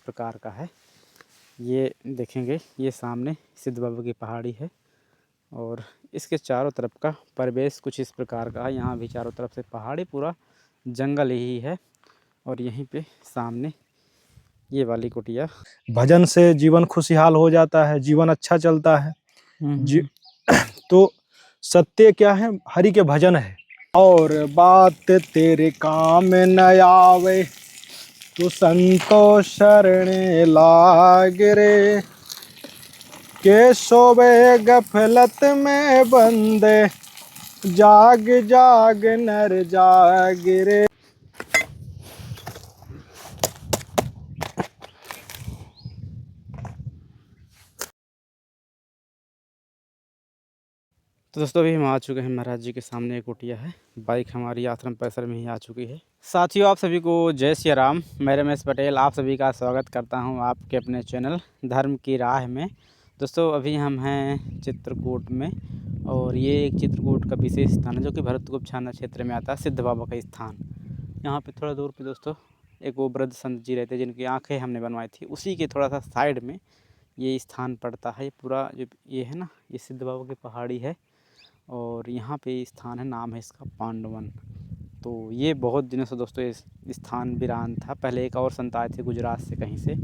प्रकार का है। ये देखेंगे, ये सामने सिद्ध बाबा की पहाड़ी है और इसके चारों तरफ का परिवेश कुछ इस प्रकार का है। यहाँ भी चारों तरफ से पहाड़ी, पूरा जंगल ही है और यहीं पे सामने ये वाली कुटिया। भजन से जीवन खुशहाल हो जाता है, जीवन अच्छा चलता है। तो सत्य क्या है? हरि के भजन है। और बात तेरे काम न आवे तो संतोष शरणे लाग रे, के सोवे गफलत में बंदे, जाग जाग नर जाग रे। तो दोस्तों अभी हम आ चुके हैं महाराज जी के सामने। एक कुटिया है, बाइक हमारी आश्रम परिसर में ही आ चुकी है। साथियों, आप सभी को जय श्री राम। मैं रमेश पटेल आप सभी का स्वागत करता हूं आपके अपने चैनल धर्म की राह में। दोस्तों अभी हम हैं चित्रकूट में और ये एक चित्रकूट का विशेष स्थान है जो कि भरतगुप्त थाना क्षेत्र में आता है, सिद्ध बाबा का स्थान। यहाँ पे थोड़ा दूर पे दोस्तों एक वो वृद्ध संत जी रहते जिनकी आँखें हमने बनवाई थी, उसी के थोड़ा सा साइड में ये स्थान पड़ता है। पूरा जो ये है ना, ये सिद्ध बाबा की पहाड़ी है और यहाँ पे स्थान है, नाम है इसका पांडवन। तो ये बहुत दिनों से दोस्तों इस स्थान वीरान था। पहले एक और संत आए थे गुजरात से कहीं से,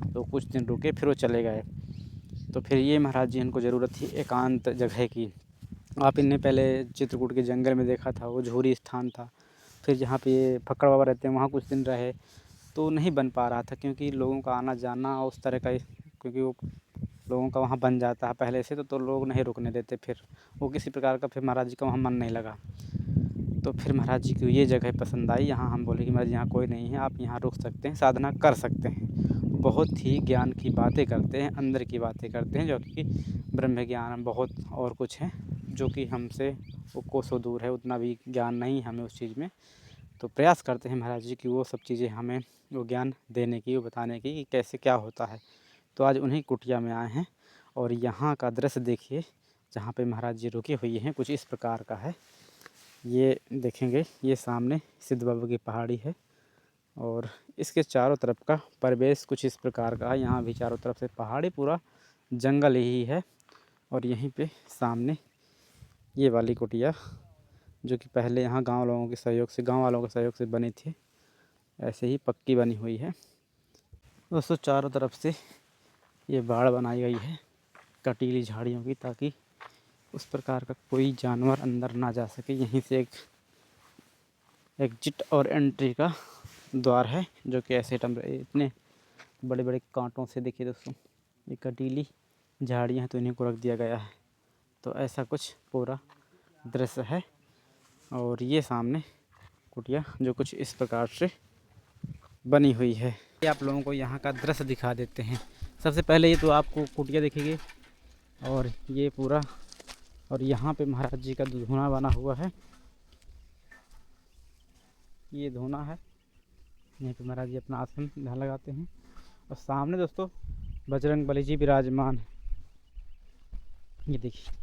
तो कुछ दिन रुके फिर वो चले गए। तो फिर ये महाराज जी इनको ज़रूरत थी एकांत जगह की। आप इनने पहले चित्रकूट के जंगल में देखा था, वो झूरी स्थान था। फिर जहाँ पे ये फक्कड़ बाबा रहते हैं वहाँ कुछ दिन रहे, तो नहीं बन पा रहा था क्योंकि लोगों का आना जाना उस तरह का, क्योंकि वो लोगों का वहाँ बन जाता है पहले से, तो लोग नहीं रुकने देते। फिर वो किसी प्रकार का, फिर महाराज जी का वहाँ मन नहीं लगा। तो फिर महाराज जी को ये जगह पसंद आई। यहाँ हम बोले कि महाराज यहाँ कोई नहीं है, आप यहाँ रुक सकते हैं, साधना कर सकते हैं। बहुत ही ज्ञान की बातें करते हैं, अंदर की बातें करते हैं, जो कि ब्रह्म ज्ञान बहुत और कुछ है जो कि हमसे वो कोसों दूर है। उतना भी ज्ञान नहीं हमें उस चीज़ में। तो प्रयास करते हैं महाराज जी की वो सब चीज़ें हमें वो ज्ञान देने की, वो बताने की कि कैसे क्या होता है। तो आज उन्हीं कुटिया में आए हैं और यहाँ का दृश्य देखिए, जहाँ पे महाराज जी रुके हुए हैं, कुछ इस प्रकार का है। ये देखेंगे, ये सामने सिद्ध बाबा की पहाड़ी है और इसके चारों तरफ का परिवेश कुछ इस प्रकार का है। यहाँ भी चारों तरफ से पहाड़ी, पूरा जंगल ही है और यहीं पे सामने ये वाली कुटिया, जो कि पहले यहाँ गांव वालों के सहयोग से बनी थी, ऐसे ही पक्की बनी हुई है। दोस्तों चारों तरफ से ये बाड़ बनाई गई है कटीली झाड़ियों की, ताकि उस प्रकार का कोई जानवर अंदर ना जा सके। यहीं से एक एग्जिट और एंट्री का द्वार है, जो कि ऐसे इतने बड़े बड़े कांटों से, देखिए दोस्तों ये कटीली झाड़ियाँ हैं तो इन्हीं को रख दिया गया है। तो ऐसा कुछ पूरा दृश्य है और ये सामने कुटिया जो कुछ इस प्रकार से बनी हुई है। ये आप लोगों को यहाँ का दृश्य दिखा देते हैं। सबसे पहले ये तो आपको कुटिया दिखेगी और ये पूरा, और यहाँ पे महाराज जी का धूना बना हुआ है। ये धूना है, यहीं पे महाराज जी अपना आसन ध्यान लगाते हैं और सामने दोस्तों बजरंग बली जी विराजमान है। ये देखिए,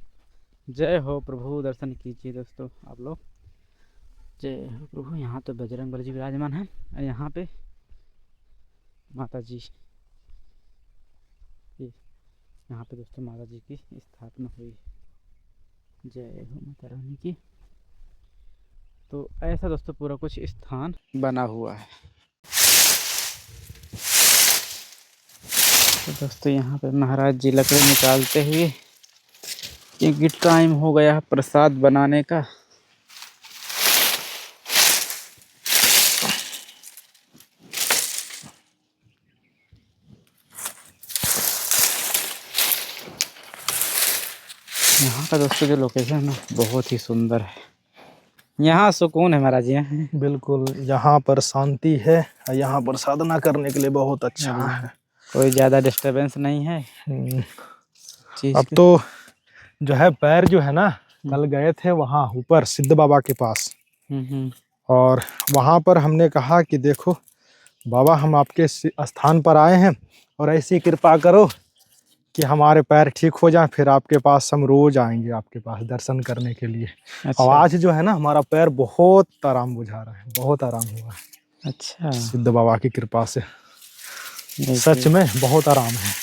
जय हो प्रभु, दर्शन कीजिए दोस्तों आप लोग, जय हो प्रभु। यहाँ तो बजरंग बली जी विराजमान है और यहाँ पे माता जी, ये यहाँ पे दोस्तों माता जी की स्थापना हुई है। जय हो माता रानी की। तो ऐसा दोस्तों पूरा कुछ स्थान बना हुआ है। तो दोस्तों यहाँ पे महाराज जी लकड़ी निकालते हुए, क्योंकि टाइम हो गया प्रसाद बनाने का। यहाँ का दोस्तों जो लोकेशन है बहुत ही सुंदर है। यहाँ सुकून है महाराज जी। बिल्कुल, यहाँ पर शांति है, यहाँ पर साधना करने के लिए बहुत अच्छा है। कोई ज़्यादा डिस्टरबेंस नहीं है। अब तो जो है पैर जो है ना, कल गए थे वहाँ ऊपर सिद्ध बाबा के पास और वहाँ पर हमने कहा कि देखो बाबा, हम आपके स्थान पर आए हैं और ऐसी कृपा करो कि हमारे पैर ठीक हो जाएं, फिर आपके पास हम रोज आएंगे आपके पास दर्शन करने के लिए। अच्छा। और आज जो है ना, हमारा पैर बहुत आराम बुझा रहा है, बहुत आराम हुआ है। अच्छा, सिद्ध बाबा की कृपा से। सच में बहुत आराम है।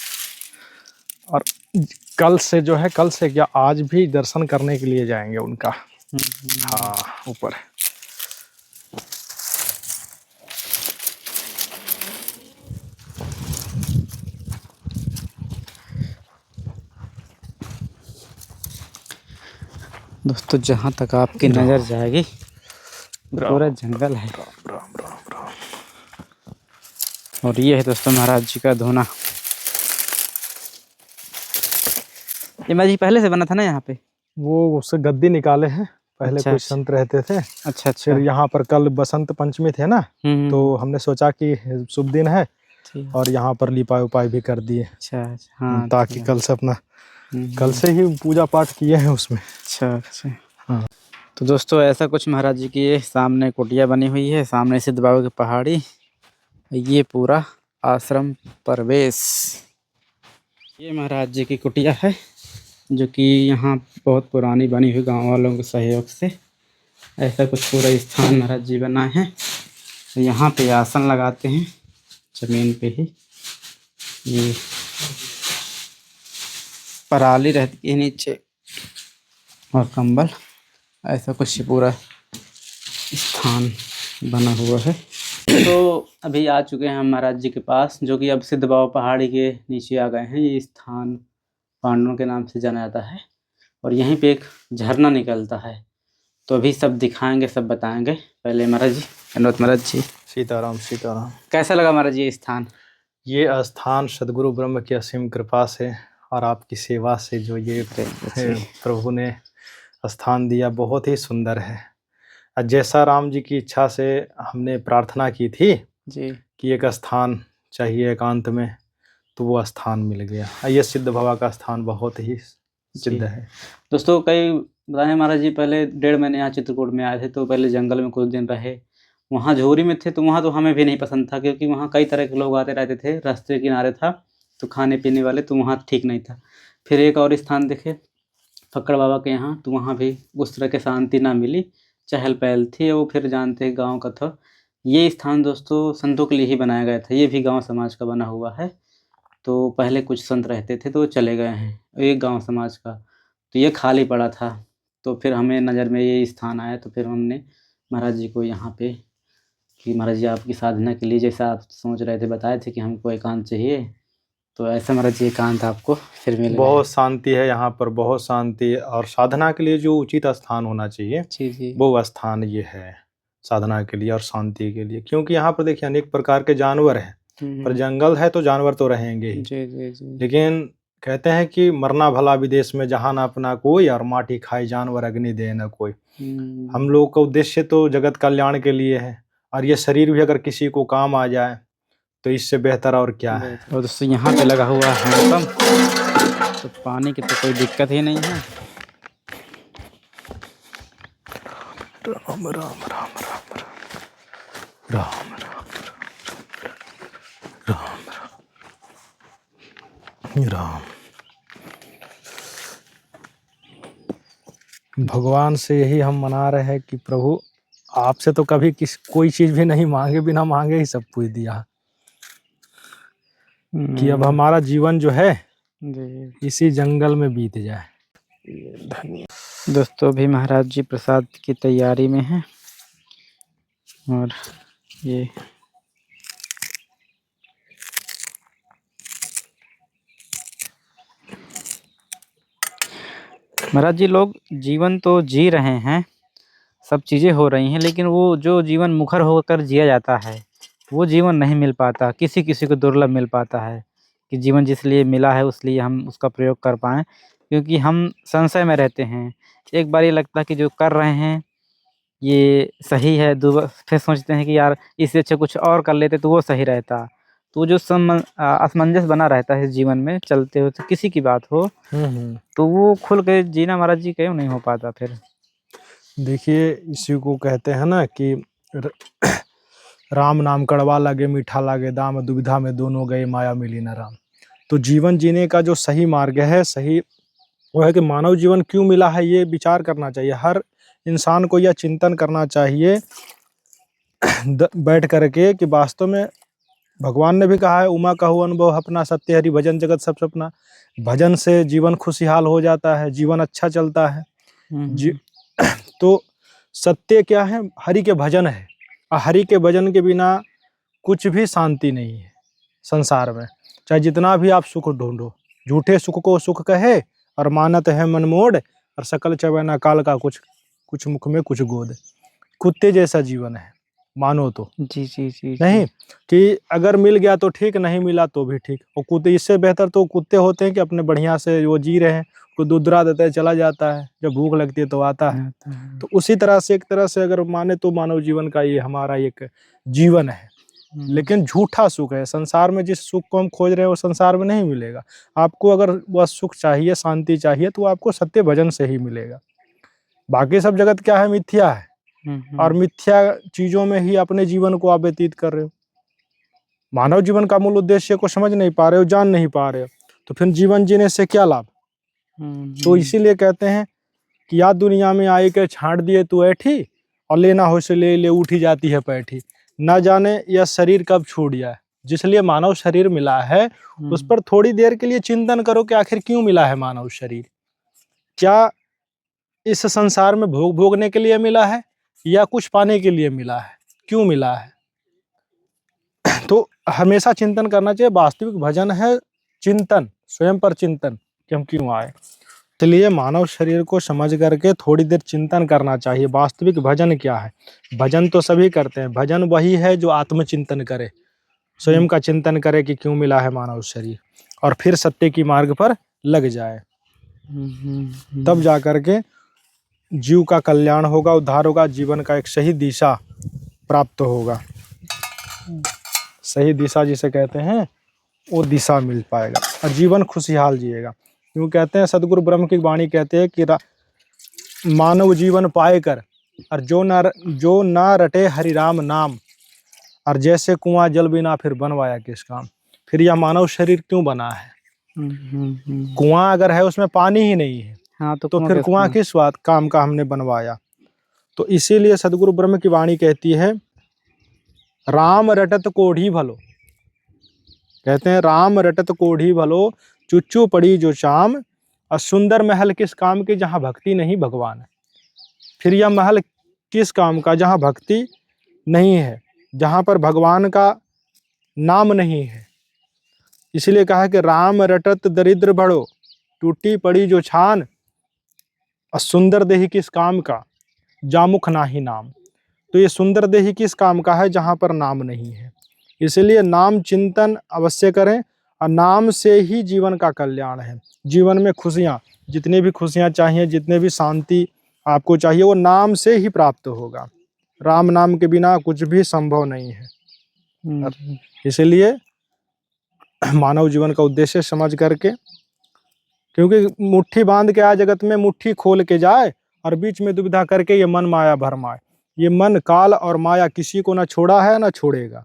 और कल से जो है, कल से क्या आज भी दर्शन करने के लिए जाएंगे उनका। हाँ, ऊपर। दोस्तों जहाँ तक आपकी नज़र जाएगी पूरा जंगल है। राम राम राम। और ये है दोस्तों महाराज जी का धोना। ये महाराज जी पहले से बना था ना यहाँ पे? वो उससे गद्दी निकाले हैं, पहले अच्छा, कुछ संत रहते थे। अच्छा अच्छा। फिर यहाँ पर कल बसंत पंचमी थे ना, तो हमने सोचा कि शुभ दिन है और यहाँ पर लिपाई उपाई भी कर दिए। अच्छा अच्छा, हाँ, ताकि कल से अपना कल से ही पूजा पाठ किए हैं उसमें। अच्छा अच्छा। हाँ। तो दोस्तों ऐसा कुछ महाराज जी की सामने कुटिया बनी हुई है, सामने सिद्ध बाबा की पहाड़ी, ये पूरा आश्रम प्रवेश। ये महाराज जी की कुटिया है जो कि यहाँ बहुत पुरानी बनी हुई, गांव वालों के सहयोग से ऐसा कुछ पूरा स्थान महाराज जी बनाए हैं। तो यहाँ पे आसन लगाते हैं जमीन पे ही, ये पराली रहती है नीचे और कंबल, ऐसा कुछ पूरा स्थान बना हुआ है। तो अभी आ चुके हैं हम महाराज जी के पास, जो कि अब सिद्ध बाबा पहाड़ी के नीचे आ गए हैं। ये स्थान पांडवों के नाम से जाना जाता है और यहीं पे एक झरना निकलता है। तो अभी सब दिखाएंगे, सब बताएंगे। पहले महाराज जी, अनुरोध महाराज जी। सीताराम सीताराम। कैसा लगा महाराज जी ये स्थान? ये स्थान सदगुरु ब्रह्म की असीम कृपा से और आपकी सेवा से जो ये प्रभु ने स्थान दिया, बहुत ही सुंदर है। जैसा राम जी की इच्छा से हमने प्रार्थना की थी जी कि एक स्थान चाहिए एकांत में, तो वो स्थान मिल गया। ये सिद्ध बाबा का स्थान बहुत ही सिद्ध है। दोस्तों कई बताएं महाराज जी, पहले 1.5 महीने यहाँ चित्रकूट में आए थे, तो पहले जंगल में कुछ दिन रहे, वहाँ झोरी में थे। तो वहाँ तो हमें भी नहीं पसंद था, क्योंकि वहाँ कई तरह के लोग आते रहते थे, रास्ते किनारे था तो खाने पीने वाले, तो वहाँ ठीक नहीं था। फिर एक और स्थान देखे फक्कड़ बाबा के यहाँ, तो वहाँ भी उस तरह की शांति ना मिली, चहल पहल थी। वो फिर जानते हैं गाँव का था। ये स्थान दोस्तों संतों के लिए ही बनाया गया था, ये भी गाँव समाज का बना हुआ है। तो पहले कुछ संत रहते थे तो चले गए हैं, एक गाँव समाज का, तो ये खाली पड़ा था। तो फिर हमें नज़र में ये स्थान आया, तो फिर हमने महाराज जी को यहाँ पे कि महाराज जी आपकी साधना के लिए जैसा आप सोच रहे थे, बताए थे कि हमको एकांत चाहिए, तो ऐसा महाराज जी एकांत आपको फिर मिल गया। बहुत शांति है यहाँ पर, बहुत शांति। और साधना के लिए जो उचित स्थान होना चाहिए, जी जी, वो स्थान ये है साधना के लिए और शांति के लिए। क्योंकि यहाँ पर देखिए अनेक प्रकार के जानवर हैं, पर जंगल है तो जानवर तो रहेंगे ही। जी जी जी। लेकिन कहते हैं कि मरना भला विदेश में जहाँ ना अपना कोई, और माटी खाए जानवर अग्नि दे न कोई। हम लोग का उद्देश्य तो जगत कल्याण के लिए है, और ये शरीर भी अगर किसी को काम आ जाए तो इससे बेहतर और क्या है। और दोस्तों यहाँ पे लगा हुआ है हैंडपम्प, तो पानी की तो कोई दिक्कत ही नहीं है। राम राम राम राम राम राम राम राम। भगवान से यही हम मना रहे हैं कि प्रभु आपसे तो कभी कोई चीज भी नहीं मांगे, बिना मांगे ही सब कुछ दिया, कि अब हमारा जीवन जो है इसी जंगल में बीत जाए। दोस्तों अभी महाराज जी प्रसाद की तैयारी में हैं, और ये महाराज जी लोग जीवन तो जी रहे हैं, सब चीज़ें हो रही हैं, लेकिन वो जो जीवन मुखर होकर जिया जाता है वो जीवन नहीं मिल पाता। किसी किसी को दुर्लभ मिल पाता है कि जीवन जिस लिए मिला है उस लिए हम उसका प्रयोग कर पाएँ, क्योंकि हम संशय में रहते हैं। एक बार ये लगता है कि जो कर रहे हैं ये सही है, फिर सोचते हैं कि यार इससे अच्छा कुछ और कर लेते तो वो सही रहता। तो जो असमंजस बना रहता है जीवन में चलते हो, तो किसी की बात हो तो वो खुल के जीना महाराज जी क्यों नहीं हो पाता फिर? देखिए इसी को कहते हैं ना कि राम नाम कड़वा लगे मीठा लगे दाम, दुविधा में दोनों गए माया मिली न राम। तो जीवन जीने का जो सही मार्ग है, सही वो है कि मानव जीवन क्यों मिला है, ये विचार करना चाहिए। हर इंसान को यह चिंतन करना चाहिए बैठ करके कि वास्तव में भगवान ने भी कहा है, उमा कहू अनुभव अपना, सत्य हरि भजन जगत सब सपना। भजन से जीवन खुशहाल हो जाता है, जीवन अच्छा चलता है। तो सत्य क्या है, हरि के भजन है। और हरि के भजन के बिना कुछ भी शांति नहीं है संसार में। चाहे जितना भी आप सुख ढूंढो, झूठे सुख को सुख कहे और मानत है मन मोड़, और सकल चवैना काल का कुछ कुछ मुख में कुछ गोद। कुत्ते जैसा जीवन है मानो तो। जी जी जी नहीं कि अगर मिल गया तो ठीक, नहीं मिला तो भी ठीक। और कुत्ते, इससे बेहतर तो कुत्ते होते हैं कि अपने बढ़िया से वो जी रहे हैं, कोई दूध दुरा देता है चला जाता है, जब भूख लगती है तो आता है। तो उसी तरह से एक तरह से अगर माने तो मानव जीवन का ये हमारा एक जीवन है। लेकिन झूठा सुख है संसार में। जिस सुख को हम खोज रहे हैं वो संसार में नहीं मिलेगा आपको। अगर वह सुख चाहिए, शांति चाहिए, तो आपको सत्य भजन से ही मिलेगा। बाकी सब जगत क्या है, मिथ्या है। और मिथ्या चीजों में ही अपने जीवन को आप व्यतीत कर रहे हो। मानव जीवन का मूल उद्देश्य को समझ नहीं पा रहे हो, जान नहीं पा रहे हो, तो फिर जीवन जीने से क्या लाभ। तो इसीलिए कहते हैं कि या दुनिया में आए के छांट दिए तू ऐठी, और लेना हो से ले ले उठी जाती है पैठी। न जाने यह शरीर कब छूट जाए। जिसलिए मानव शरीर मिला है उस पर थोड़ी देर के लिए चिंतन करो कि आखिर क्यों मिला है मानव शरीर। क्या इस संसार में भोग भोगने के लिए मिला है या कुछ पाने के लिए मिला है, क्यों मिला है। तो हमेशा चिंतन करना चाहिए। वास्तविक भजन है चिंतन, स्वयं पर चिंतन कि हम क्यों आए। इसलिए मानव शरीर को समझ करके थोड़ी देर चिंतन करना चाहिए। वास्तविक भजन क्या है। भजन तो सभी करते हैं, भजन वही है जो आत्मचिंतन करे, स्वयं का चिंतन करे कि क्यों मिला है मानव शरीर, और फिर सत्य की मार्ग पर लग जाए। तब जा करके जीव का कल्याण होगा, उद्धार होगा, जीवन का एक सही दिशा प्राप्त होगा। सही दिशा जिसे कहते हैं वो दिशा मिल पाएगा और जीवन खुशहाल जिएगा। क्यों कहते हैं, सदगुरु ब्रह्म की वाणी कहते हैं कि मानव जीवन पाए कर, और जो ना रटे हरि राम नाम, और जैसे कुआं जल बिना फिर बनवाया किस काम। फिर यह मानव शरीर क्यों बना है। कुआं अगर है उसमें पानी ही नहीं है, हाँ, तो फिर कुआं किस बात काम का हमने बनवाया। तो इसीलिए सदगुरु ब्रह्म की वाणी कहती है, राम रटत कोढ़ी भलो। कहते हैं राम रटत कोढ़ी भलो, चुच्चू पड़ी जो चाम, और सुंदर महल किस काम के जहाँ भक्ति नहीं भगवान है। फिर यह महल किस काम का जहाँ भक्ति नहीं है, जहाँ पर भगवान का नाम नहीं है। इसलिए कहा कि राम रटत दरिद्र बढ़ो, टूटी पड़ी जो छान, और सुंदर देही किस काम का जामुख नाही नाम। तो ये सुंदर देही किस काम का है, जहाँ पर नाम नहीं है। इसलिए नाम चिंतन अवश्य करें, और नाम से ही जीवन का कल्याण है। जीवन में खुशियाँ, जितनी भी खुशियाँ चाहिए, जितने भी शांति आपको चाहिए, वो नाम से ही प्राप्त होगा। राम नाम के बिना कुछ भी संभव नहीं है। इसलिए मानव जीवन का उद्देश्य समझ करके, क्योंकि मुट्ठी बांध के आज जगत में मुट्ठी खोल के जाए, और बीच में दुविधा करके ये मन माया भरमाए। ये मन काल और माया किसी को ना छोड़ा है ना छोड़ेगा।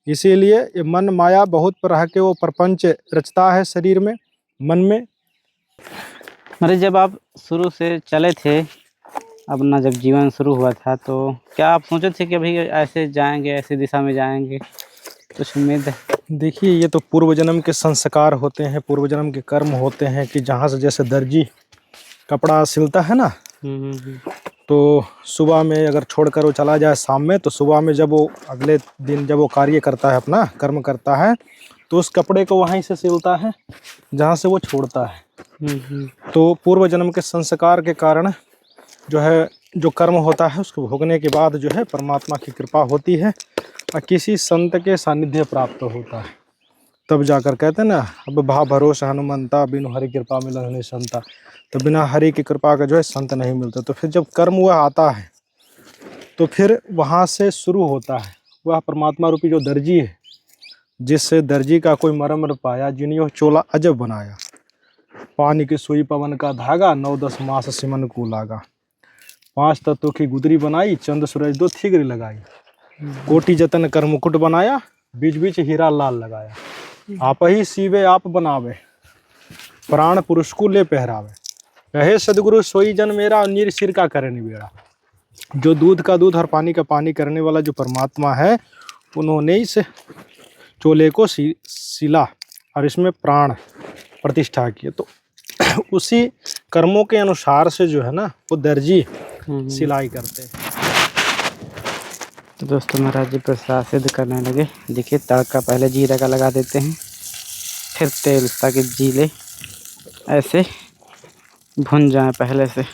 इसीलिए ये मन माया बहुत तरह के वो प्रपंच रचता है शरीर में, मन में। अरे जब आप शुरू से चले थे, अपना जब जीवन शुरू हुआ था, तो क्या आप सोचे थे कि भाई ऐसे जाएंगे, ऐसी दिशा में जाएंगे, कुछ उम्मीद है? देखिए, ये तो पूर्व जन्म के संस्कार होते हैं, पूर्व जन्म के कर्म होते हैं कि जहाँ से जैसे दर्जी कपड़ा सिलता है ना, तो सुबह में अगर छोड़कर वो चला जाए शाम में, तो सुबह में जब वो अगले दिन जब वो कार्य करता है, अपना कर्म करता है, तो उस कपड़े को वहीं से सिलता है जहाँ से वो छोड़ता है। तो पूर्व जन्म के संस्कार के कारण जो है, जो कर्म होता है उसको भोगने के बाद जो है परमात्मा की कृपा होती है, और किसी संत के सानिध्य प्राप्त होता है। तब जाकर कहते हैं ना, अब भा भरोसा हनुमंता, बिनु हरि कृपा मिलन नहीं संता। तो बिना हरि की कृपा का जो है संत नहीं मिलता। तो फिर जब कर्म हुआ आता है, तो फिर वहाँ से शुरू होता है वह परमात्मा रूपी जो दर्जी है, जिससे दर्जी का कोई मरम न पाया, जिन्हों चोला अजब बनाया। पानी की सुई पवन का धागा, 9-10 मास सिमन को लागा। 5 तत्वों की गुदरी बनाई, चंद सूरज 2 थिगरी लगाई। कोटि जतन कर मुकुट बनाया, बीच बीच हीरा लाल लगाया। आप ही सीवे आप बनावे, प्राण पुरुष को ले पहरावे। कहे सदगुरु सोई जन मेरा, नीर सिर का करे निबेड़ा। जो दूध का दूध और पानी का पानी करने वाला जो परमात्मा है, उन्होंने इस चोले को सिला और इसमें प्राण प्रतिष्ठा किए। तो उसी कर्मों के अनुसार से जो है ना वो दर्जी सिलाई करते हैं। तो दोस्तों महाराज जी प्रसाद सिद्ध करने लगे। देखिए तड़का पहले जीरा का लगा देते हैं, फिर तेल, ताकि जीले ऐसे भुन जाए पहले से।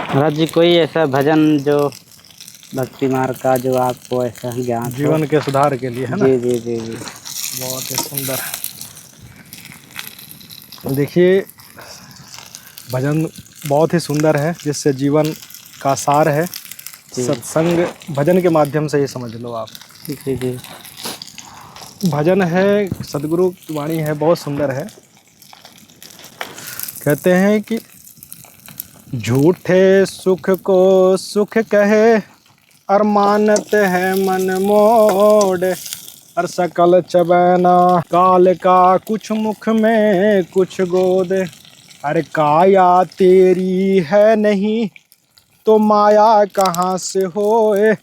महाराज जी कोई ऐसा भजन जो भक्ति मार्ग का जो आपको ऐसा ज्ञान हो? जीवन के सुधार के लिए है ना? जी जी जी जी। बहुत ही सुंदर। देखिए भजन बहुत ही सुंदर है, जिससे जीवन का सार है। सत्संग भजन के माध्यम से ही समझ लो आप। जी जी। भजन है, सदगुरु की वाणी है, बहुत सुंदर है। कहते हैं कि झूठे सुख को सुख कहे और मानते हैं मन मोड़, और सकल चबैना काल का कुछ मुख में कुछ गोद। अरे काया तेरी है नहीं तो माया कहाँ से होए,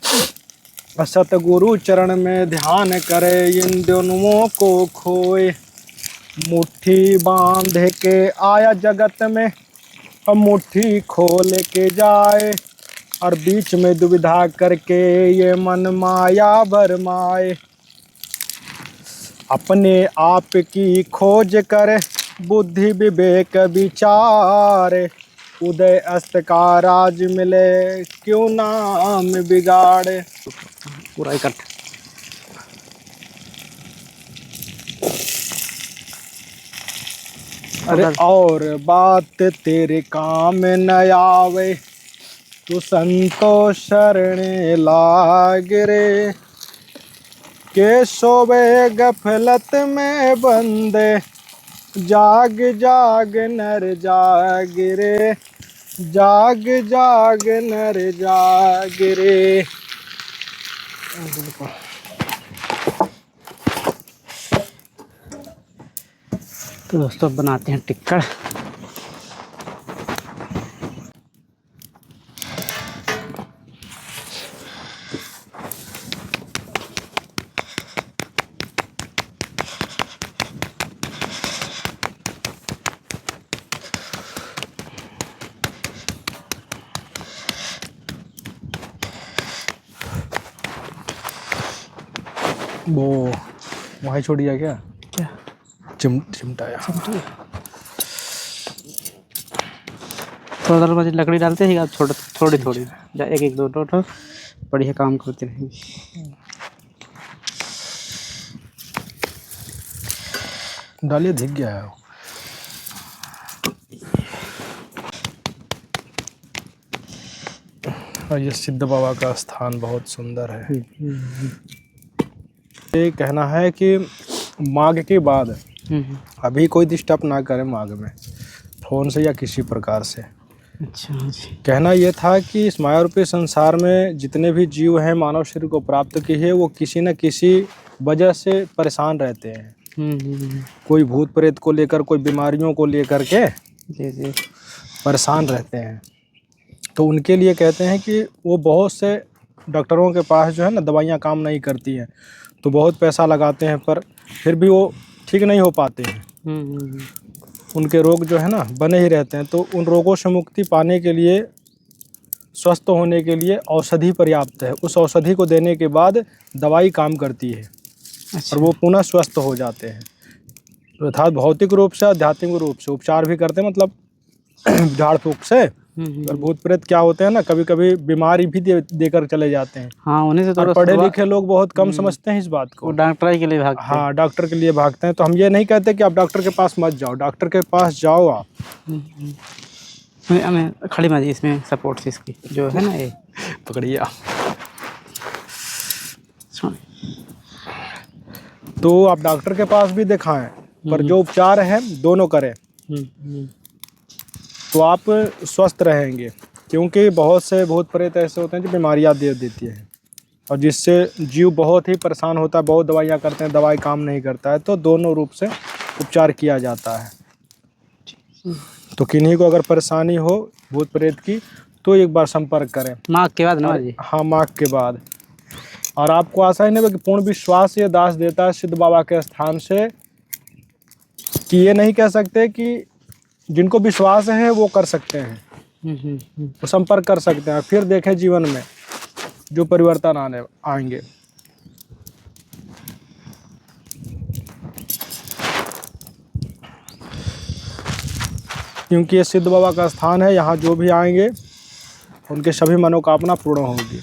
सतगुरु चरण में ध्यान करे इन दोनों को खोए। मुट्ठी बांध के आया जगत में, अब मुट्ठी खोल के जाए, और बीच में दुविधा करके ये मन माया भरमाए। अपने आप की खोज करे बुद्धि विवेक विचारे, उदय अस्त का राज मिले क्यों नाम बिगाड़े। पूरा इकट्ठा। अरे और बात तेरे काम न आवे, तू संतोष शरणे लाग रे। के सोवे गफलत में बंदे, जाग जाग नर जाग रे, जाग जाग नर जाग रे। तो दोस्तों बनाते हैं टिक्कड़। वो वहीं छोड़ दिया क्या? क्या चिमटाया। थोड़ा थोड़ा लकड़ी डालते हैं आप, थोड़ी थोड़ी एक एक दो दो बढ़िया काम करते रहेंगे। डालिए, दिख गया है। और ये सिद्ध बाबा का स्थान बहुत सुंदर है। ये कहना है कि माघ के बाद अभी कोई डिस्टर्ब ना करे माघ में, फोन से या किसी प्रकार से। अच्छा जी। कहना यह था कि इस माया रूपी संसार में जितने भी जीव हैं मानव शरीर को प्राप्त किए हैं, वो किसी न किसी वजह से परेशान रहते हैं। कोई भूत प्रेत को लेकर, कोई बीमारियों को लेकर के जी जी परेशान रहते हैं। तो उनके लिए कहते हैं कि वो बहुत से डॉक्टरों के पास जो है ना दवाइयाँ काम नहीं करती हैं, तो बहुत पैसा लगाते हैं, पर फिर भी वो ठीक नहीं हो पाते हैं। उनके रोग जो है ना बने ही रहते हैं। तो उन रोगों से मुक्ति पाने के लिए, स्वस्थ होने के लिए औषधि पर्याप्त है। उस औषधि को देने के बाद दवाई काम करती है। अच्छा। और वो पुनः स्वस्थ हो जाते हैं। अर्थात भौतिक रूप से, आध्यात्मिक रूप से उपचार भी करते हैं, मतलब झाड़ फूक से। और भूत प्रेत क्या होते हैं ना, कभी कभी बीमारी भी देकर चले जाते हैं। हाँ, उन्हीं से और पढ़े लिखे लोग बहुत कम समझते हैं इस बात को। वो डॉक्टर के लिए भागते हैं। हाँ, डॉक्टर के लिए भागते हैं। तो हम ये नहीं कहते कि आप डॉक्टर के पास मत जाओ, डॉक्टर के पास जाओ आप। हमें खड़ी मारी इसमें सपोर्ट से इसकी जो है ना, ये पकड़िए आप। तो आप डॉक्टर के पास भी दिखाएं, पर जो उपचार है दोनों करें, तो आप स्वस्थ रहेंगे। क्योंकि बहुत से भूत प्रेत ऐसे होते हैं जो बीमारियां दे देती हैं। और जिससे जीव बहुत ही परेशान होता है, बहुत दवाइयाँ करते हैं, दवाई काम नहीं करता है, तो दोनों रूप से उपचार किया जाता है। तो किन्हीं को अगर परेशानी हो भूत प्रेत की तो एक बार संपर्क करें। माघ के बाद ना जी? हाँ, माघ के बाद। और आपको आशा ही नहीं कि पूर्ण विश्वास ये दास देता है सिद्ध बाबा के स्थान से, कि ये नहीं कह सकते कि जिनको विश्वास है वो कर सकते हैं, वो संपर्क कर सकते हैं, फिर देखें जीवन में जो परिवर्तन आएंगे। क्योंकि ये सिद्ध बाबा का स्थान है, यहाँ जो भी आएंगे उनके सभी मनोकामना पूर्ण होगी।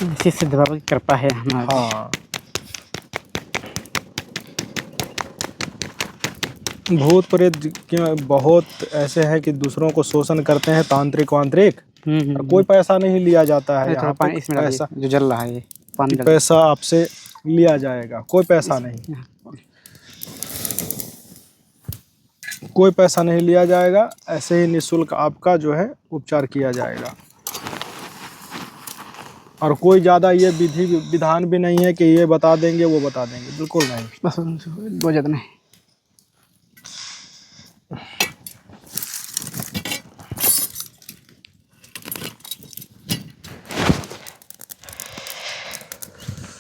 इसी सिद्ध बाबा की कृपा है हमारी। हाँ, भूत प्रेत के बहुत ऐसे हैं कि दूसरों को शोषण करते हैं, तांत्रिक वांत्रिक, और कोई पैसा नहीं लिया जाता है। यहाँ पे पैसा जो जल रहा है ये पानी पैसा आपसे लिया जाएगा, कोई पैसा नहीं, कोई पैसा नहीं लिया जाएगा। ऐसे ही निःशुल्क आपका जो है उपचार किया जाएगा। और कोई ज़्यादा ये विधि विधान भी नहीं है कि ये बता देंगे वो बता देंगे, बिल्कुल नहीं। बस बहुत ज़्यादा नहीं।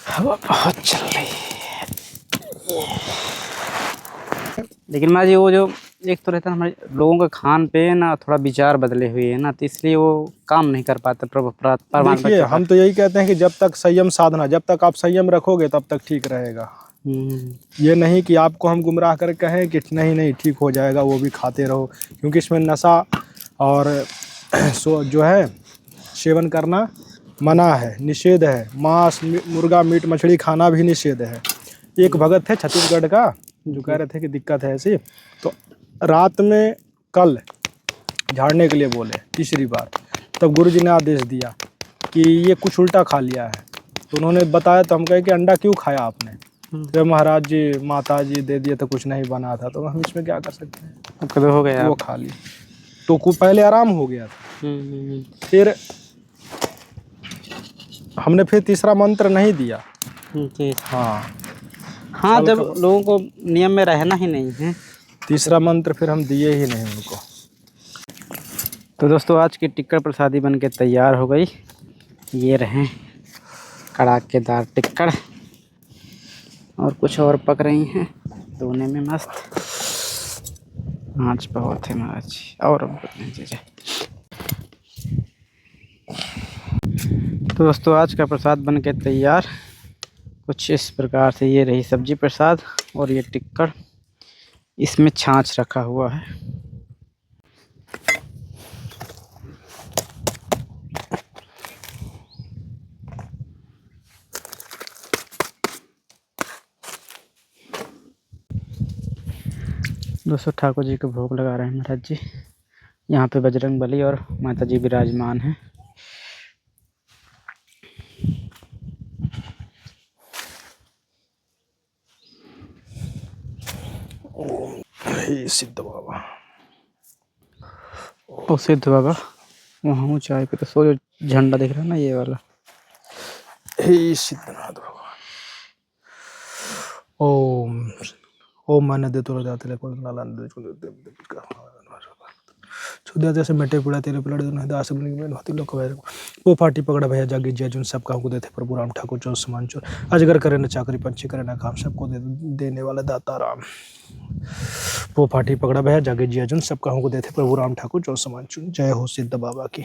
हवा बहुत चल रही है। लेकिन माँ जी वो जो एक तो रहता है हमारे लोगों का खान पेन थोड़ा विचार बदले हुए है ना, तो इसलिए वो काम नहीं कर पाते। देखिए, हम तो यही कहते हैं कि जब तक संयम साधना, जब तक आप संयम रखोगे तब तक ठीक रहेगा। ये नहीं कि आपको हम गुमराह कर कहें कि नहीं नहीं ठीक हो जाएगा, वो भी खाते रहो, क्योंकि इसमें नशा और जो है सेवन करना मना है, निषेध है। मांस मुर्गा मीट मछली खाना भी निषेध है। एक भगत थे छत्तीसगढ़ का जो कह रहे थे कि दिक्कत है ऐसी, तो रात में कल झाड़ने के लिए बोले तीसरी बार, तब गुरुजी ने आदेश दिया कि ये कुछ उल्टा खा लिया है। तो उन्होंने बताया, तो हम कहे कि अंडा क्यों खाया आपने? तो महाराज जी माता जी दे दिए तो कुछ नहीं बना था, तो हम इसमें क्या कर सकते हैं, कभी हो गया वो खा ली तो पहले आराम हो गया था। फिर हमने फिर तीसरा मंत्र नहीं दिया। हाँ, जब लोगों को नियम में रहना ही नहीं है, तीसरा मंत्र फिर हम दिए ही नहीं उनको। तो दोस्तों आज की टिक्कर प्रसादी बन के तैयार हो गई। ये रहे कड़ाकेदार टिक्कर, और कुछ और पक रही हैं धोने में मस्त। आँच बहुत है महाराज, और चीज़ें। तो दोस्तों आज का प्रसाद बन के तैयार कुछ इस प्रकार से। ये रही सब्जी प्रसाद और ये टिक्कर, इसमें छाछ रखा हुआ है। दोस्तों ठाकुर जी को भोग लगा रहे हैं महाराज जी। यहाँ पे बजरंग बली और माता जी विराजमान हैं। सिद्ध बाबा, ओ सिद्ध बाबा वहाँ ऊंचाई पे तो सो जो झंडा दिख रहा है ना, ये वाला। हे सिद्धनाथ भगवान। ओम ओम मन दे तो जाते को नालन दे छुदिया जैसे मेटे पुड़ा तेरे पलड़ दे दास बनी में होती लोग वैर वो पार्टी पकड़ा भैया जागी जय जुन सब काहू को देते प्रभु राम ठाकुर चौ समान चोर अजगर करे न चाकरी पंछी करे न काम सबको देने वाला दाता राम। वो पार्टी पकड़ा भैया जागे जय जुन सब काहू को देते प्रभु राम ठाकुर चौ समान चुन। जय हो सिद्ध बाबा की।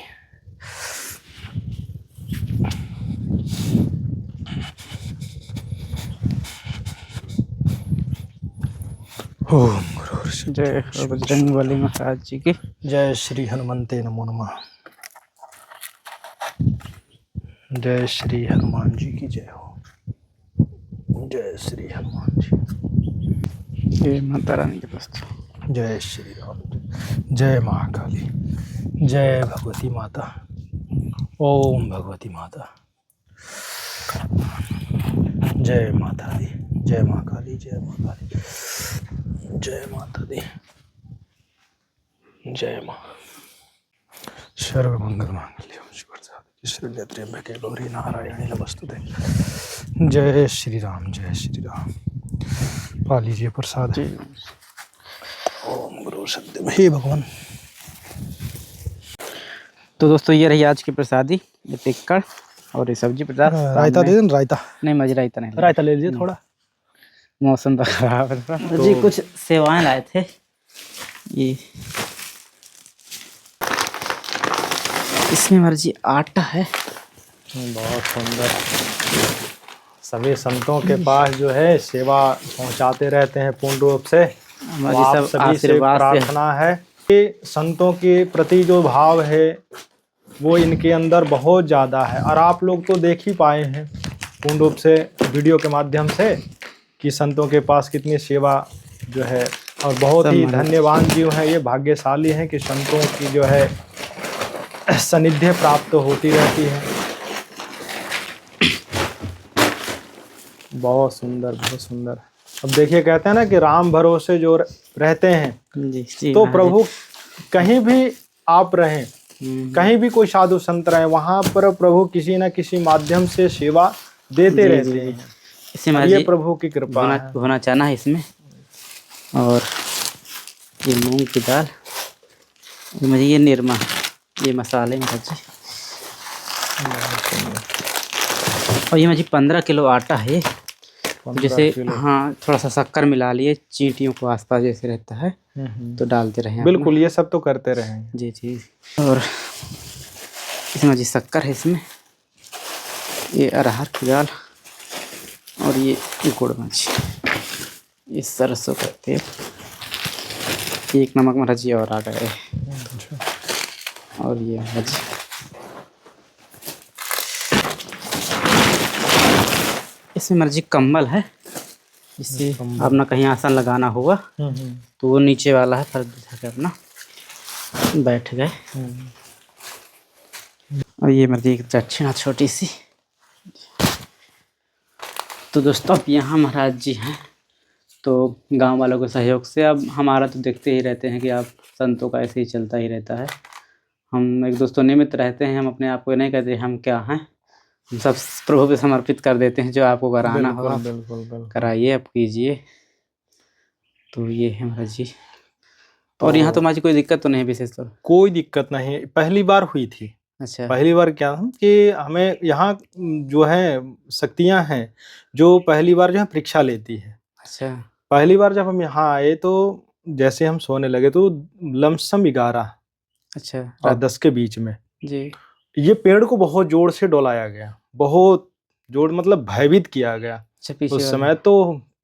ओम गुरु जय हो बजरंग बली महाराज जी की। जय श्री हनुमंते नमो नमः। जय श्री हनुमान जी की जय हो। जय श्री हनुमान जी। जय माता रानी के दोस्तों। जय श्री राम। जय महाकाली। जय भगवती माता। ओम भगवती माता। जय माता दी। जय महाकाली। जय महाकाली। जय माता दी। जय माँ। सर्व मंगल मांगल्य शिव श्रीले त्र्यंबके गौरी नारायणी नमस्तुते। जय श्री राम, जय श्री राम। पा लीजिए प्रसाद। ओम गुरु सत्य। हे भगवान। तो दोस्तों ये रही आज की प्रसादी, ये टिक्कड़ और ये सब्जी 50। रायता दे दें, रायता। नहीं मुझे रायता नहीं, रायता ले लीजिए थोड़ा। मौसम तो खराब है तो जी कुछ सेवाएं लाए थे। ये इसमें मर्जी आटा है। बहुत सुंदर। सभी संतों के पास जो है सेवा पहुंचाते रहते हैं पूर्ण रूप से। आप सब सभी से प्रार्थना है कि संतों के प्रति जो भाव है वो इनके अंदर बहुत ज़्यादा है, और आप लोग तो देख ही पाए हैं पूर्ण रूप से वीडियो के माध्यम से कि संतों के पास कितनी सेवा जो है। और बहुत ही धन्यवान जीव हैं, ये भाग्यशाली हैं कि संतों की जो है सानिध्य प्राप्त होती रहती है। बहुत सुंदर, बहुत सुंदर। अब देखिए कहते हैं ना कि राम भरोसे जो रहते हैं जी, तो प्रभु कहीं भी आप रहें, कहीं भी कोई साधु संत रहे, वहाँ पर प्रभु किसी न किसी माध्यम से सेवा देते रहते हैं। इसमें ये प्रभु की कृपा है। होना चाहना है इसमें। और ये मूंग की दाल, मुझे ये निरमा, ये मसाले में जी। और ये मुझे 15 किलो आटा है। जैसे हाँ थोड़ा सा शक्कर मिला लिए, चींटियों को आसपास जैसे रहता है तो डालते रहे। बिल्कुल, ये सब तो करते रहे जी जी। और इसमें जी शक्कर है, इसमें ये अरहर की दाल, और ये गुड़ मछली, ये सरसों का तेल, एक नमक मरची और आ गए। और ये मछली, इसमें मर्जी कंबल है, इससे अपना कहीं आसन लगाना होगा तो वो नीचे वाला है, फर्द बिछा के अपना बैठ गए। और ये मर्जी एक दक्षिणा छोटी सी। तो दोस्तों अब यहाँ महाराज जी हैं, तो गांव वालों के सहयोग से अब हमारा तो देखते ही रहते हैं कि आप संतों का ऐसे ही चलता ही रहता है। हम एक दोस्तों निमित्त रहते हैं, हम अपने आप को नहीं कहते हम क्या हैं, हम सब प्रभु पे समर्पित कर देते हैं। जो आपको कराना हो आप कराइए, आप कीजिए। तो ये है महाराज जी। और यहाँ तो मुझे कोई दिक्कत तो नहीं विशेष तौर? कोई दिक्कत नहीं, पहली बार हुई थी। अच्छा। पहली बार क्या कि हमें यहाँ जो है शक्तियाँ हैं जो पहली बार जो है परीक्षा लेती है। अच्छा। पहली बार जब हम यहाँ आए तो जैसे हम सोने लगे तो लमसम 11 अच्छा और 10 के बीच में जी ये पेड़ को बहुत जोर से डोलाया गया, बहुत जोर मतलब भयभीत किया गया। अच्छा। उस समय तो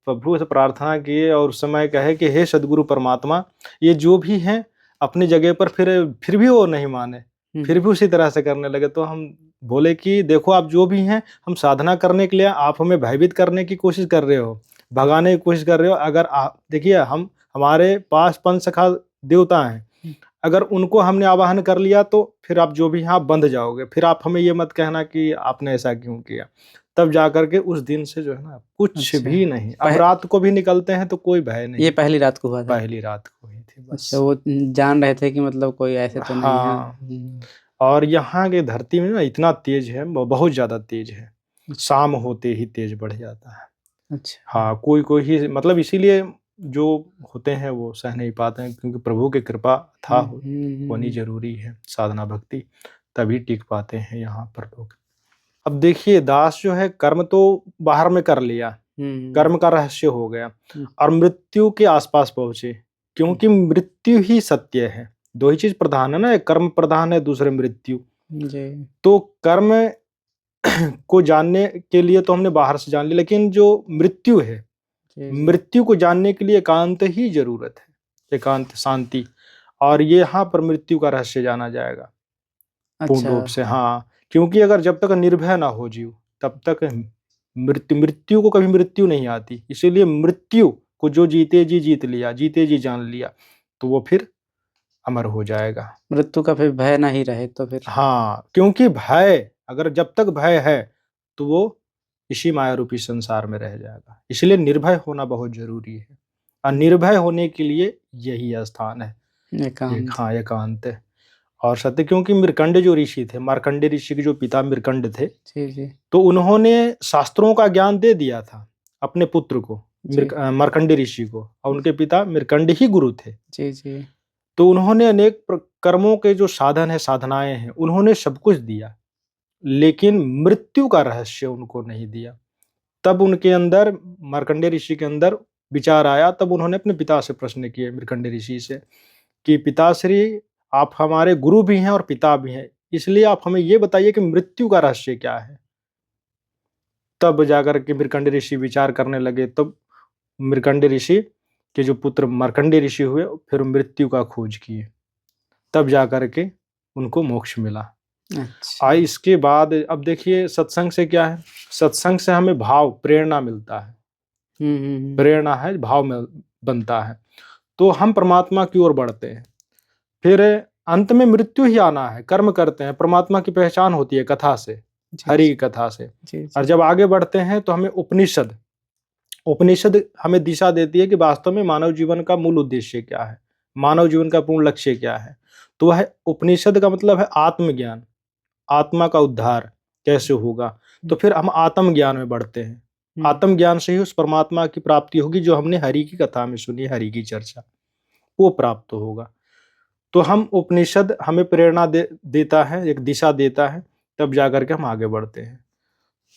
प्रभु से प्रार्थना किए और उस समय कहे कि हे सदगुरु परमात्मा, ये जो भी हैं अपनी जगह पर, फिर भी वो नहीं माने, फिर भी उसी तरह से करने लगे। तो हम बोले कि देखो आप जो भी हैं, हम साधना करने के लिए, आप हमें भयभीत करने की कोशिश कर रहे हो, भगाने की कोशिश कर रहे हो। अगर आप देखिए हमारे पास पंचसखा देवता हैं, अगर उनको हमने आवाहन कर लिया तो फिर आप जो भी हैं आप बंध जाओगे। फिर आप हमें ये मत कहना कि आपने ऐसा क्यों किया। तब जाकर के उस दिन से जो है ना कुछ भी नहीं। अब रात को भी निकलते हैं तो कोई भय नहीं। ये पहली रात को हुआ था? पहली रात को हुई थी बस। अच्छा, वो जान रहे थे कि मतलब कोई ऐसे तो नहीं है। और यहाँ की धरती में ना इतना तेज है, बहुत ज्यादा तेज है, शाम होते ही तेज बढ़ जाता है। अच्छा। हाँ, कोई ही मतलब इसीलिए जो होते हैं वो सह नहीं पाते हैं, क्योंकि प्रभु की कृपा था होनी जरूरी है, साधना भक्ति, तभी टिक पाते हैं यहाँ पर लोग। अब देखिए दास जो है कर्म तो बाहर में कर लिया, कर्म का रहस्य हो गया और मृत्यु के आसपास पहुंचे, क्योंकि मृत्यु ही सत्य है। दो ही चीज प्रधान है ना, एक कर्म प्रधान है, दूसरे मृत्यु। तो कर्म को जानने के लिए तो हमने बाहर से जान लिया, लेकिन जो मृत्यु है, मृत्यु को जानने के लिए एकांत ही जरूरत है, एकांत शांति। और ये यहाँ पर मृत्यु का रहस्य जाना जाएगा पूर्ण रूप से। हाँ, क्योंकि अगर जब तक निर्भय ना हो जीव तब तक मृत्यु को कभी मृत्यु नहीं आती। इसीलिए मृत्यु को जो जीते जी जीत लिया, जीते जी जान लिया, तो वो फिर अमर हो जाएगा। मृत्यु का फिर भय नहीं रहे तो फिर हाँ, क्योंकि भय अगर जब तक भय है तो वो इसी माया रूपी संसार में रह जाएगा। इसलिए निर्भय होना बहुत जरूरी है, और निर्भय होने के लिए यही स्थान है, हाँ एकांत है। और सत्य, क्योंकि मृकंड जो ऋषि थे, मार्कंडे ऋषि के जो पिता मृकंड थे, जी जी तो उन्होंने शास्त्रों का ज्ञान दे दिया था अपने पुत्र को, जी मार्कंडे ऋषि को, और उनके पिता मृकंड ही गुरु थे। जी जी तो उन्होंने अनेक कर्मों के जो साधन है, साधनाएं हैं, उन्होंने सब कुछ दिया, लेकिन मृत्यु का रहस्य उनको नहीं दिया। तब उनके अंदर, मार्कंडे ऋषि के अंदर विचार आया। तब उन्होंने अपने पिता से प्रश्न किए, मृकंडे ऋषि से, कि पिताश्री, आप हमारे गुरु भी हैं और पिता भी हैं, इसलिए आप हमें ये बताइए कि मृत्यु का रहस्य क्या है। तब जाकर के मृकंडे ऋषि विचार करने लगे। तब मृकंडे ऋषि के जो पुत्र मार्कंडे ऋषि हुए, फिर मृत्यु का खोज किए, तब जाकर के उनको मोक्ष मिला। अच्छा इसके बाद अब देखिए, सत्संग से क्या है, सत्संग से हमें भाव, प्रेरणा मिलता है, प्रेरणा है, भाव में बनता है, तो हम परमात्मा की ओर बढ़ते हैं। फिर अंत में मृत्यु ही आना है, कर्म करते हैं, परमात्मा की पहचान होती है कथा से, हरि की कथा से। जी और जब आगे बढ़ते हैं तो हमें उपनिषद उपनिषद हमें दिशा देती है कि वास्तव में मानव जीवन का मूल उद्देश्य क्या है, मानव जीवन का पूर्ण लक्ष्य क्या है। तो वह उपनिषद का मतलब है आत्मज्ञान, आत्मा का उद्धार कैसे होगा। तो फिर हम आत्मज्ञान में बढ़ते हैं, आत्मज्ञान से ही उस परमात्मा की प्राप्ति होगी जो हमने हरि की कथा में सुनी, हरि की चर्चा, वो प्राप्त होगा। तो हम उपनिषद हमें प्रेरणा देता है, एक दिशा देता है, तब जाकर के हम आगे बढ़ते हैं।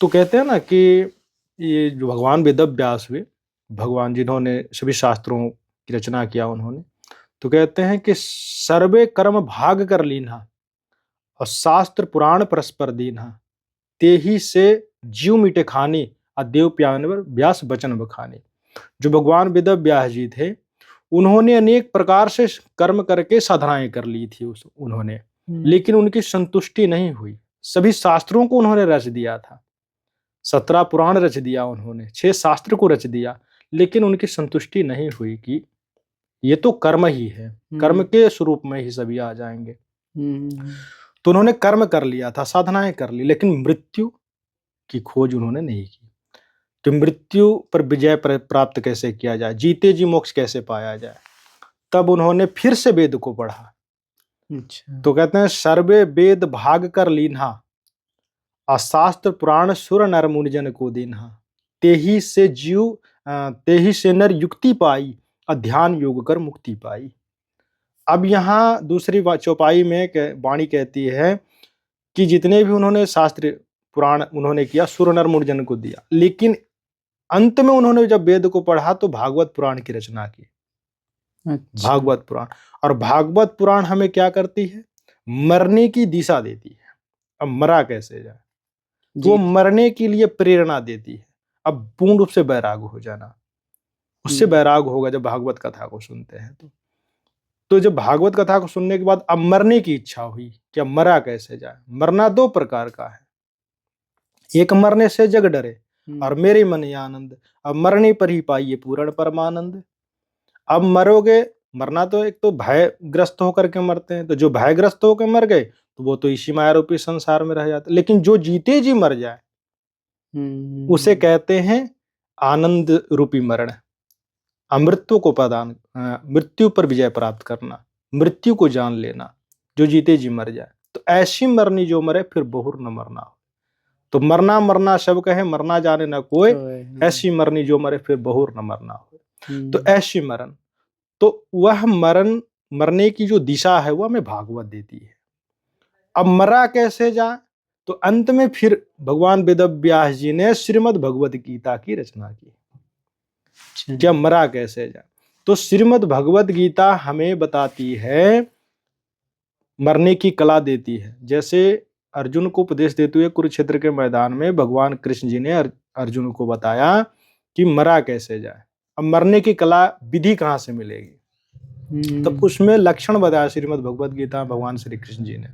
तो कहते हैं ना कि ये जो भगवान वेद व्यास हुए, भगवान जिन्होंने सभी शास्त्रों की रचना किया, उन्होंने तो कहते हैं कि सर्वे कर्म भाग कर लीन्हा और शास्त्र पुराण परस्पर दीन्हा, ते ही से जीव मिटे खानी और देव प्यानवर व्यास बचन बखाने। जो भगवान वेद व्यास जी थे, उन्होंने अनेक प्रकार से कर्म करके साधनाएं कर ली थी उन्होंने, लेकिन उनकी संतुष्टि नहीं हुई। सभी शास्त्रों को उन्होंने रच दिया था, 17 पुराण रच दिया उन्होंने, 6 शास्त्र को रच दिया, लेकिन उनकी संतुष्टि नहीं हुई कि ये तो कर्म ही है, कर्म के स्वरूप में ही सभी आ जाएंगे। तो उन्होंने कर्म कर लिया था, साधनाएं कर ली, लेकिन मृत्यु की खोज उन्होंने नहीं की कि मृत्यु पर विजय प्राप्त कैसे किया जाए, जीते जी मोक्ष कैसे पाया जाए। तब उन्होंने फिर से वेद को पढ़ा। अच्छा तो कहते हैं सर्वे वेद भाग कर लीन्हा, अशास्त्र पुराण सुर नर मुनिजन को दीन्हा, तेही से जीव तेही से नर युक्ति पाई, अध्यान योग कर मुक्ति पाई। अब यहाँ दूसरी चौपाई में वाणी कहती है कि जितने भी उन्होंने शास्त्र पुराण उन्होंने किया, सुर नर मुनिजन को दिया, लेकिन अंत में उन्होंने जब वेद को पढ़ा तो भागवत पुराण की रचना की। अच्छा भागवत पुराण, और भागवत पुराण हमें क्या करती है, मरने की दिशा देती है। अब मरा कैसे जाए, तो वो मरने के लिए प्रेरणा देती है। अब पूर्ण रूप से वैराग हो जाना, उससे वैराग होगा जब भागवत कथा को सुनते हैं। तो जब भागवत कथा को सुनने के बाद अब मरने की इच्छा हुई कि अब मरा कैसे जाए। मरना 2 प्रकार का है, एक मरने से जग डरे और मेरे मन ये आनंद, अब मरने पर ही पाइए पूर्ण परमानंद। अब मरोगे, मरना तो एक तो भयग्रस्त होकर के मरते हैं, तो जो भयग्रस्त होकर मर गए तो वो तो इसी माया रूपी संसार में रह जाते, लेकिन जो जीते जी मर जाए उसे कहते हैं आनंद रूपी मरण, अमृत्यु को प्रदान, मृत्यु पर विजय प्राप्त करना, मृत्यु को जान लेना, जो जीते जी मर जाए। तो ऐसी मरनी जो मरे फिर बहुर न मरना हो। तो मरना मरना सब कहे, मरना जाने न कोई, ऐसी मरनी जो मरे फिर बहुर न मरना हो। तो ऐसी मरण, तो वह मरने की जो दिशा है वह हमें भागवत देती है। अब मरा कैसे जाए, तो अंत में फिर भगवान वेद व्यास जी ने श्रीमद् भगवद गीता की रचना की। क्या मरा कैसे जाए, तो श्रीमद् भगवद गीता हमें बताती है, मरने की कला देती है। जैसे अर्जुन को उपदेश देते हुए कुरुक्षेत्र के मैदान में भगवान कृष्ण जी ने अर्जुन को बताया कि मरा कैसे जाए, अब मरने की कला विधि कहाँ से मिलेगी। तब उसमें लक्षण बताया श्रीमद् भगवद गीता भगवान श्री कृष्ण जी ने।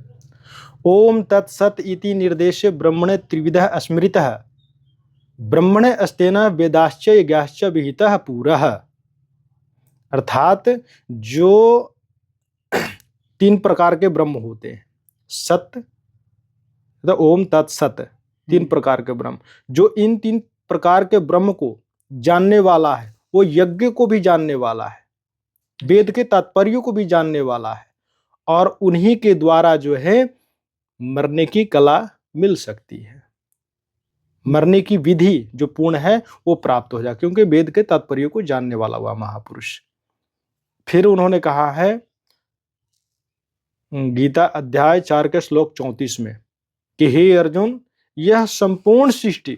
ओम तत्सत इति निर्देशे ब्रह्मणे त्रिविधः स्मृतः, ब्रह्मणे अस्तेन वेदाश्च यज्ञाश्च विहितः पुरः। अर्थात जो 3 प्रकार के ब्रह्म होते हैं, सत्य, ओम तत्सत, 3 प्रकार के ब्रह्म, जो इन 3 प्रकार के ब्रह्म को जानने वाला है, वो यज्ञ को भी जानने वाला है, वेद के तात्पर्य को भी जानने वाला है, और उन्हीं के द्वारा जो है मरने की कला मिल सकती है, मरने की विधि जो पूर्ण है वो प्राप्त हो जाए, क्योंकि वेद के तात्पर्य को जानने वाला हुआ महापुरुष। फिर उन्होंने कहा है गीता अध्याय 4 के श्लोक 34 में कि हे अर्जुन, यह संपूर्ण सृष्टि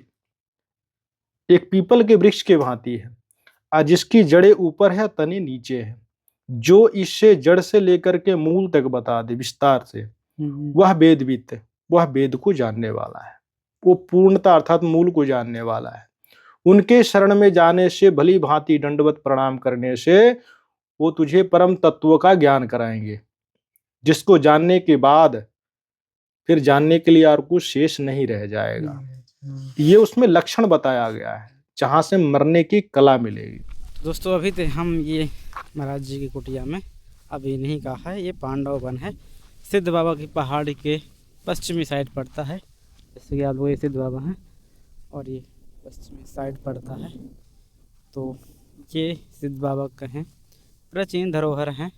एक पीपल के वृक्ष के भांति है, जिसकी जड़ें ऊपर है, तने नीचे है। जो इससे जड़ से लेकर के मूल तक बता दे विस्तार से, वह वेदविद है, वह वेद को जानने वाला है, वो पूर्णता अर्थात मूल को जानने वाला है। उनके शरण में जाने से, भली भांति दंडवत प्रणाम करने से वो तुझे परम तत्व का ज्ञान कराएंगे, जिसको जानने के बाद फिर जानने के लिए और कुछ शेष नहीं रह जाएगा। ये उसमें लक्षण बताया गया है जहां से मरने की कला मिलेगी। दोस्तों अभी तो हम ये महाराज जी की कुटिया में अभी नहीं कहा है, ये पांडव वन है, सिद्ध बाबा की पहाड़ी के पश्चिमी साइड पड़ता है। जैसे कि आप लोग ये सिद्ध बाबा हैं और ये पश्चिमी साइड पड़ता है। तो ये सिद्ध बाबा का हैं, प्राचीन धरोहर हैं।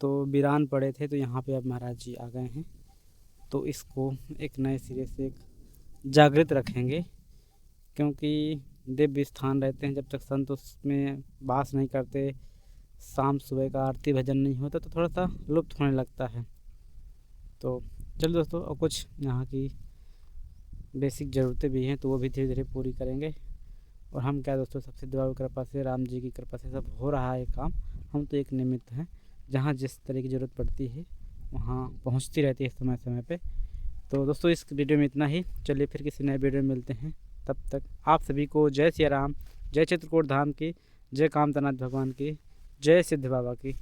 तो वीरान पड़े थे, तो यहाँ पे अब महाराज जी आ गए हैं। तो इसको एक नए सिरे से एक जागृत रखेंगे, क्योंकि दिव्य स्थान रहते हैं, जब तक संत उसमें वास नहीं करते, शाम सुबह का आरती भजन नहीं होता, तो थोड़ा सा लुप्त होने लगता है। तो चलो दोस्तों, और कुछ यहाँ की बेसिक ज़रूरतें भी हैं, तो वो भी धीरे धीरे पूरी करेंगे। और हम क्या दोस्तों, सबसे सिद्ध बाबा की कृपा से, राम जी की कृपा से सब हो रहा है काम। हम तो एक निमित्त हैं, जहाँ जिस तरह की ज़रूरत पड़ती है वहाँ पहुँचती रहती है समय समय पे। तो दोस्तों इस वीडियो में इतना ही। चलिए फिर किसी नए वीडियो में मिलते हैं। तब तक आप सभी को जय सिया राम, जय चित्रकूट धाम की, जय कामतनाथ भगवान की, जय सिद्ध बाबा की।